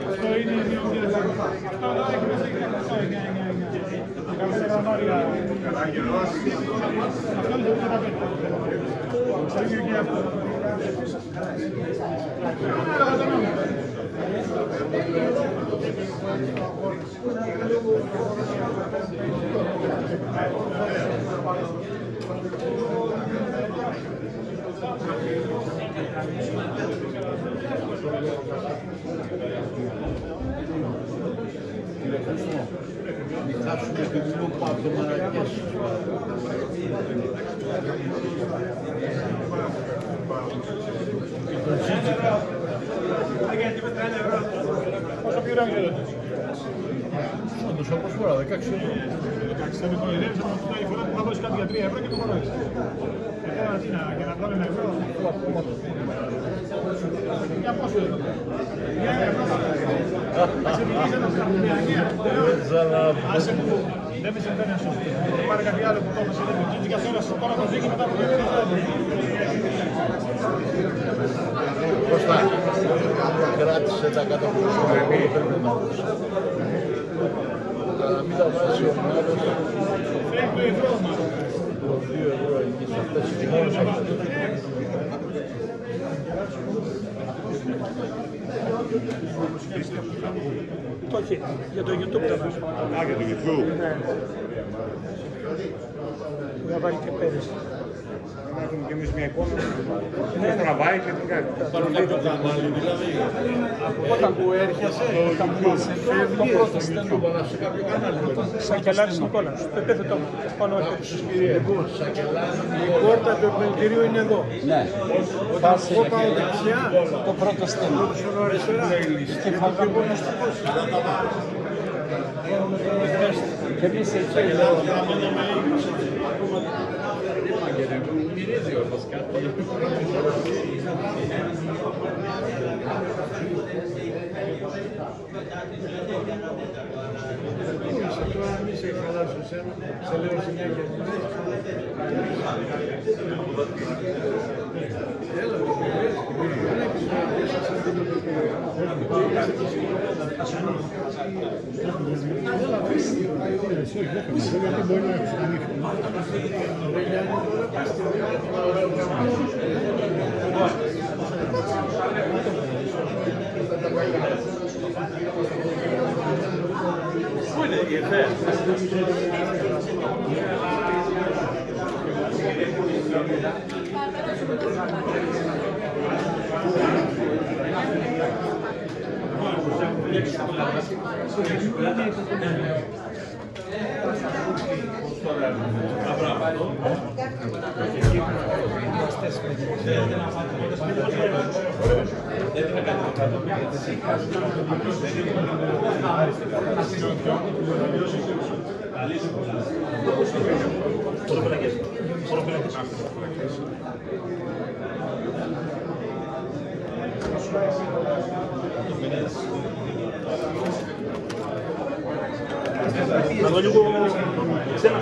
Αυτό είναι η μειονότητα. Αυτό έχει μέσα και αυτό είναι. Καμία γραμμάρια. Αυτό είναι το 15. Το ίδιο και αυτό. Μην χάσουμε το γλούπο από το Μαρακές. Και τον Τσίτσικα. Πόσο πήραμε για τότε? Όντως, όπως φορά, 16 ευρώ. 16 ευρώ το ιδέα, αυτό η φορά που θα δώσει κάτι για 3 ευρώ και το κορώεις. Και να βγάλει 1 ευρώ. Για πόσο είναι? Για 1 ευρώ. Ας επιλύσει ένα σκαρπινιανία. Άσε που δεν με συμβαίνει αυτό. Πάρε κάτι άλλο που το έχω συνέβη. Και για τώρα το δίκη μετά από 2 ευρώ. Κώστα, κράτησε τα κάτω από το σωμενή. Να μην τα βάζει ο μάρος. Φρέει το ευρώ μάλλον. Το 2 ευρώ εκεί σε αυτές τις τιμές. Όχι, για το YouTube θα βάζω. Α, για το YouTube. Ναι. Θα βάλει και πέρυσι. Να έχουμε κι εμείς μια εικόνα. Ναι, τραβάει και τι κάνει. Πάρουν κάποιο κανάλι, δηλαδή. Όταν που έρχεσαι, όταν που μας φεύγει το πρώτο στενό. Σε κάποιο κανάλι. Σακελάρης Νικόλαος, το επίθετο μου. Πάνω από Εγώ, Σακελάρης. η πόρτα του επιμελητηρίου είναι εδώ. Ναι. Όταν εγώ πάω δεξιά, Το πρώτο στέλνο. στο αριστερά. Και φαγάμε. Και εμείς εκεί εδώ. Μυρίζει όμως κάτι. Τώρα μη σε χαλάσω σένα, σε λέω συνέχεια. Έλα, Πού είναι η ΕΦΕ? Να δω λίγο ξένα.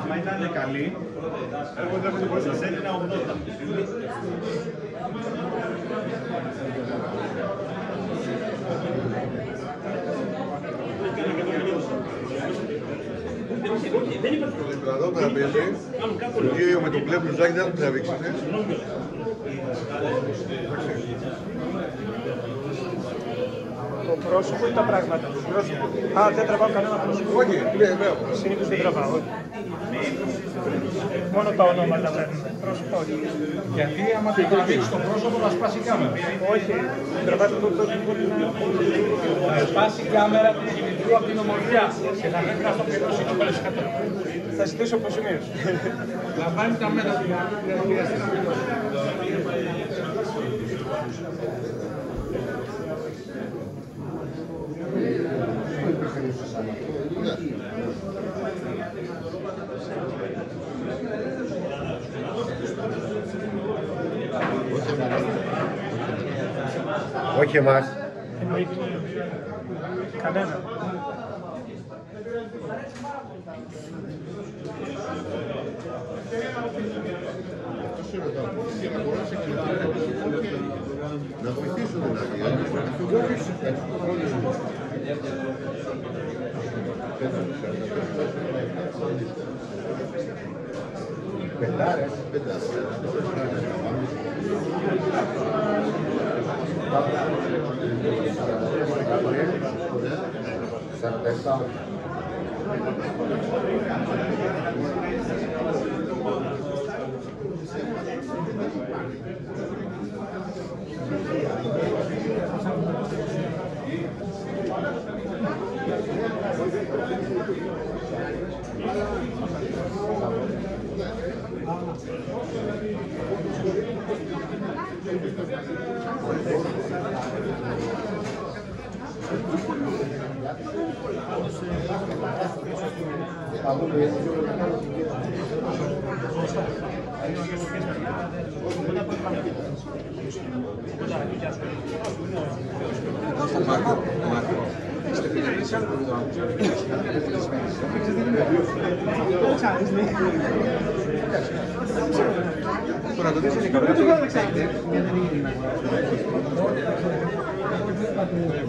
Άμα ήταν καλή, εγώ δεν θα σας έδινα 80. Εδώ πέρα παίζει, το κύριο με το μπλε μπλουζάκι δεν θα το τραβήξετε. Το πρόσωπο ή τα πράγματα. Α, δεν τραβάω κανένα πρόσωπο. Όχι, ναι, βέβαια. Συνήθως δεν τραβάω. Μόνο τα ονόματα παίρνουν. Πρόσωπο όχι. Γιατί άμα το τραβήξει το πρόσωπο θα σπάσει η κάμερα. Όχι, τραβάτε το τόσο πολύ να... Θα σπάσει η κάμερα του κινητού από την ομορφιά και θα πρέπει να στο πληρώσει το περισσότερο. Θα ζητήσω αποσημείωση. Λαμβάνει τα μέτρα του. Όχι εμάς. Εννοείται. Κανένα. Να βοηθήσουν δηλαδή. Πεντάρες.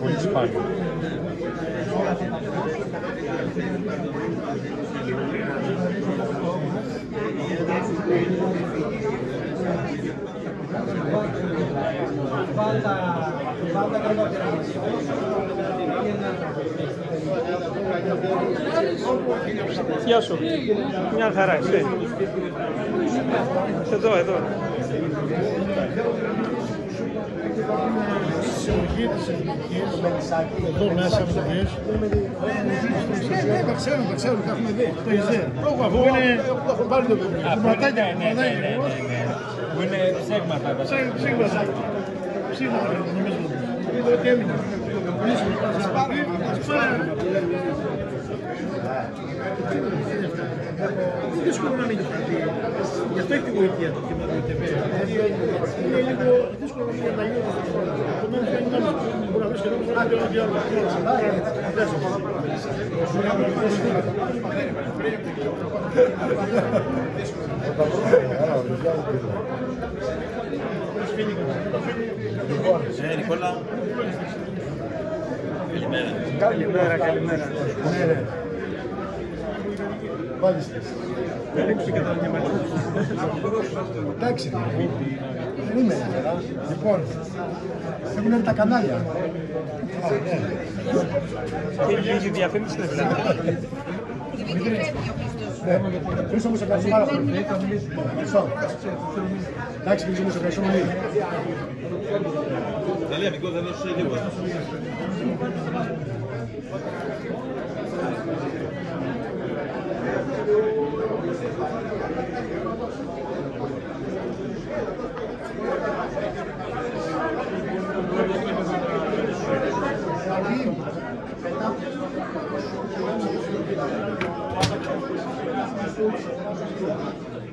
Πολύ σπάνιο. Γεια σου. Μια χαρά, εσύ. Εδώ. Συλλογή της Εθνικής, εδώ μέσα με το δεις. Ναι, τα ξέρουμε, τα έχουμε δει. Το είσαι. Αφού είναι... Έχω πάρει το παιδί. Ματάκια, ναι. Που είναι ψέγματα. Ψήγματα, νομίζω. Είδω ότι έμεινε. Είναι δύσκολο να μείνει κάτι. Γι' αυτό έχει τη γοητεία του και με το ΤΒ. Είναι λίγο δύσκολο να μείνει ένα λίγο. Επομένως δεν είναι μπορεί να βρεις και εδώ να βγει άλλο. Νικόλα. Καλημέρα. Μάλιστες. Εντάξει, δεν είμαι. Λοιπόν, έχουν έρθει τα κανάλια. Και η διαφήμιση δεν βλέπει. Χρήστο μου, σε ευχαριστώ πάρα πολύ. Εντάξει, Χρήστο μου, σε ευχαριστώ πολύ. Καλή αμικό, δεν δώσω σε λίγο.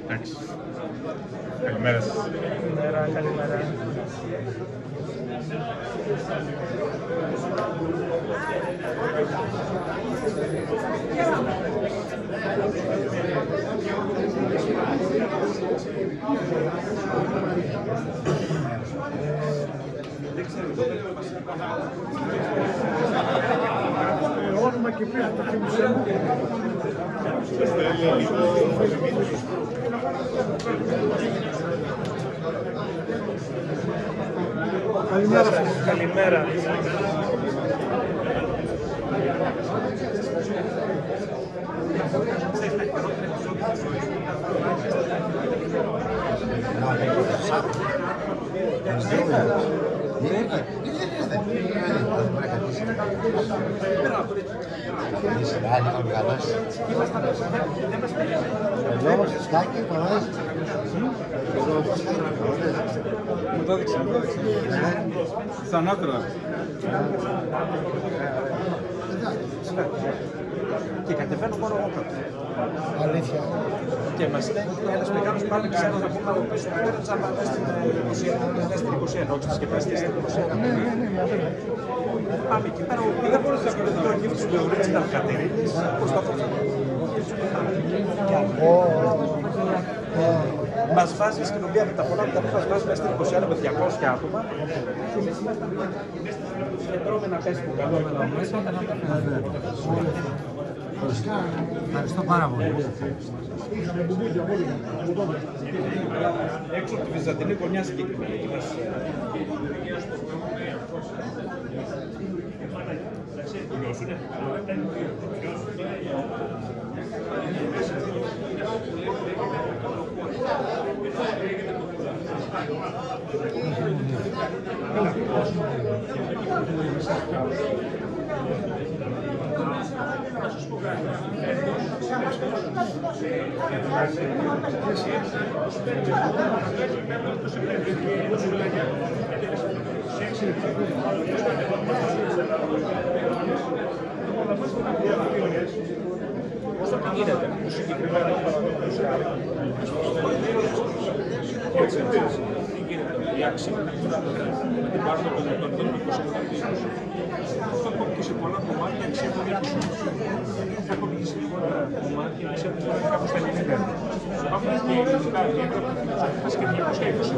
Εντάξει. Καλημέρα σας. Καλημέρα. Όνομα και πέρα το θύμισέ μου. Καλημέρα σας. Καλημέρα. Μου το έδειξε. Σαν άκρα. Και κατεβαίνω μόνο εγώ κάτω. Αλήθεια. Και μας λέει ένας μεγάλος πάλι ξέρω να πούμε από πίσω πέρα τζάμπα μέσα στην 21, όχι στις σκεπαστές στην 21. Πάμε εκεί πέρα, δεν μπορείς να κάνεις το γύφτος του Ευρύτς ήταν Κατερίνης, προσπαθώ. Μας βάζει στην αστυνομία με τα πολλά, δηλαδή μας βάζει μέσα στην 21 με 200 άτομα. Και τρώμε να πέσει που καλό με τα μέσα. Ευχαριστώ πάρα πολύ. Έξω από τη Βυζαντινή γωνιά συγκεκριμένα. Όσο και γίνεται, συγκεκριμένα η αξία την πάρουν από τον τόνο του αυτό ακόμη και σε πολλά κομμάτια αξία από ακόμη και σε πολλά κομμάτια αξία από κάπου στα 90. Υπάρχουν και ελληνικά έγγραφα και 220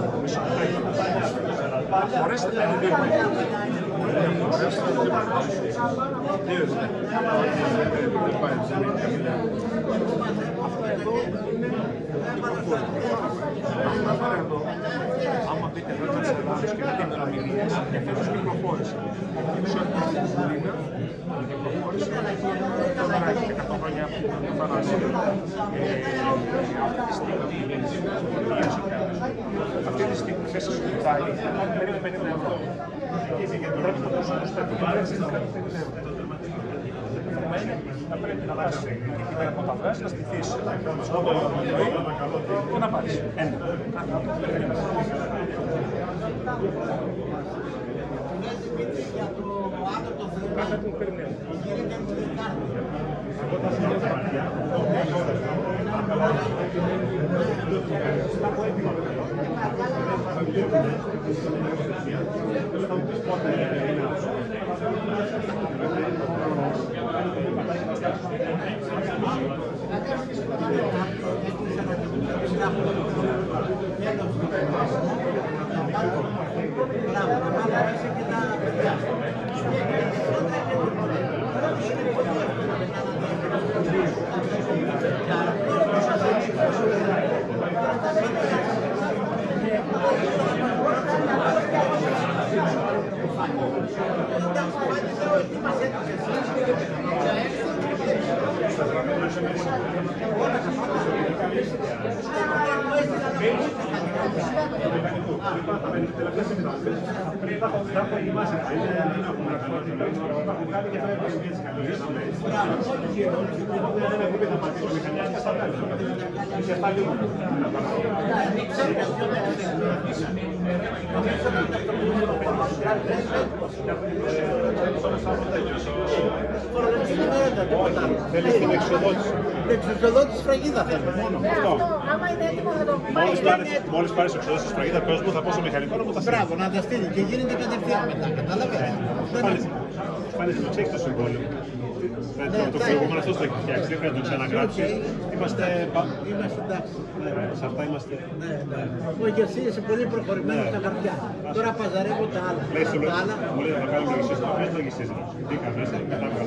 θα φορέσετε τα ελληνικά. Άμα πείτε εδώ τις Ελλάδες και δείτε ημερομηνίες, εφέτος κυκλοφόρησε. Πίσω από την Βουλίνα, κυκλοφόρησε τώρα 100 χρόνια από την Εμφανάση. Αυτή τη στιγμή θέση σου κοιτάει, περίπου 50 ευρώ. Πρέπει να δώσω το στέλνο, θα πρέπει να βάζει εκεί πέρα από τα βγάζει, να στηθείς στο και να πάρεις. Ένα. Κάθε που περιμένει. Θέλεις την εξοδότηση. Την εξοδότηση σφραγίδα θέλει. Αυτό. Άμα είναι έτοιμο να το πάρει. Μόλις πάρεις εξοδότηση σφραγίδα, πες μου, θα πω στο μηχανικό να μου τα στείλει. Μπράβο, να τα στείλει και γίνεται κατευθείαν μετά. Καταλαβαίνεις. Πάνε στο τσέκ το συμβόλαιο. Το προηγούμενο αυτό το έχει φτιάξει, δεν πρέπει να το ξαναγράψει. Είμαστε εντάξει. σε αυτά είμαστε. Όχι, εσύ είσαι πολύ προχωρημένο στα χαρτιά. Τώρα παζαρεύω τα άλλα. Μου λέει να κάνουμε λογιστές, το οποίο λογιστές είναι. Μπήκα μέσα, μετά καλά.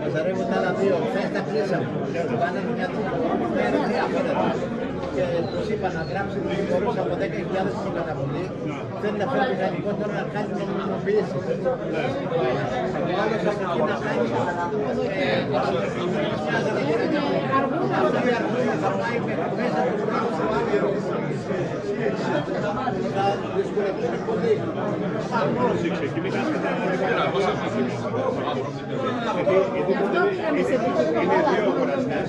Παζαρεύω τα άλλα δύο. Χθες τα κλείσαμε. Κάναμε μια μέρα και τους είπα να γράψει τους φόρους από 10.000 στην καταβολή. Θέλει να φέρει μηχανικό τώρα να κάνει νομιμοποίηση. Ο άλλος από εκεί να κάνει θα πάει μέσα του χρόνου. Θα δυσκολευτούν πολύ. Είναι δύο αγοραστές.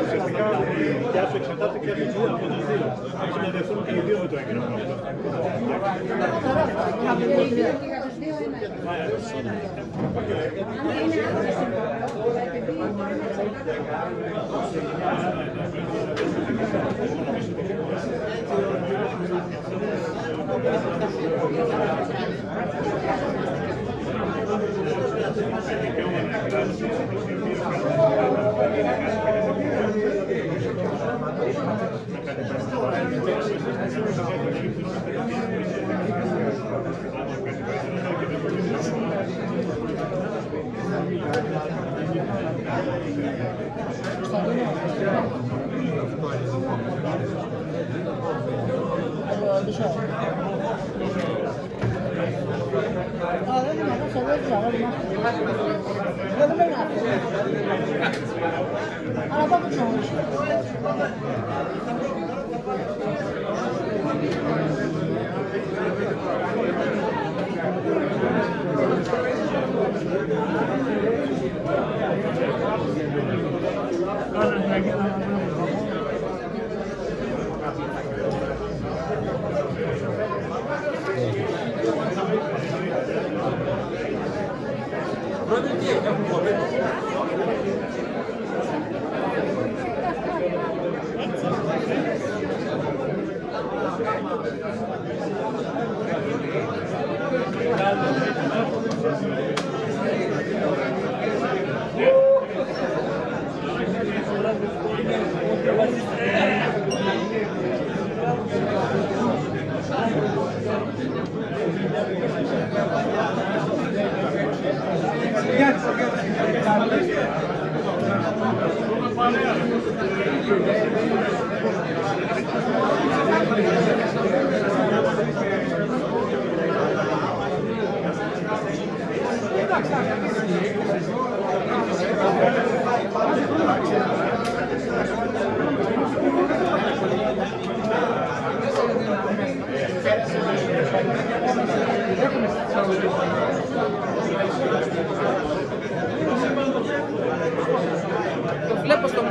Ουσιαστικά η δικιά σου εξαρτάται και από τους δύο. Συνοδευτούν και οι δύο με το έγγραφο αυτό. Το βλέπω στο...